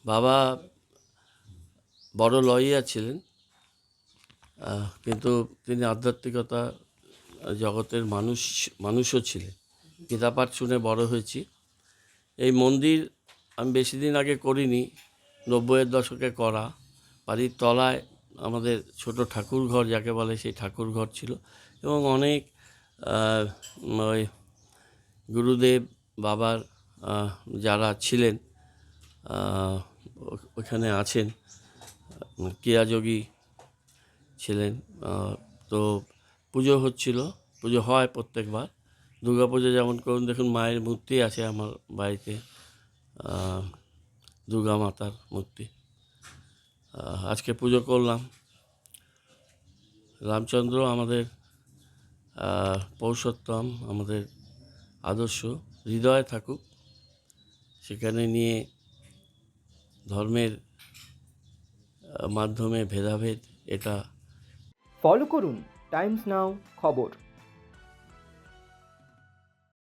বাবা বড় লয়ার ছিলেন, কিন্তু তিনি আধ্যাত্মিকতা জগতের মানুষও ছিলেন। গীতাপাঠ শুনে বড় হয়েছি। এই মন্দির আমি বেশি দিন আগে করিনি, 90-এর দশকে করা। বাড়ির তলায় আমাদের ছোট ঠাকুর ঘর যাকে বলে, সেই ঠাকুর ঘর ছিল এবং অনেক ওই গুরুদেব বাবার যারা ছিলেন ওখানে আছেন, ক্রিয়াযোগী ছিলেন। তো পুজো হচ্ছিল, পুজো হয় প্রত্যেকবার। দুর্গা পুজো যেমন করুন, দেখুন মায়ের মূর্তি আছে আমার বাড়িতে, দুর্গা মাতার মূর্তি। আজকে পুজো করলাম। রামচন্দ্র আমাদের পৌরষোত্তম, আমাদের আদর্শ হৃদয়ে থাকুক, সেখানে নিয়ে ধর্মের মাধ্যমে ভেদাভেদ এটা। ফলো করুন টাইমস নাও খবর।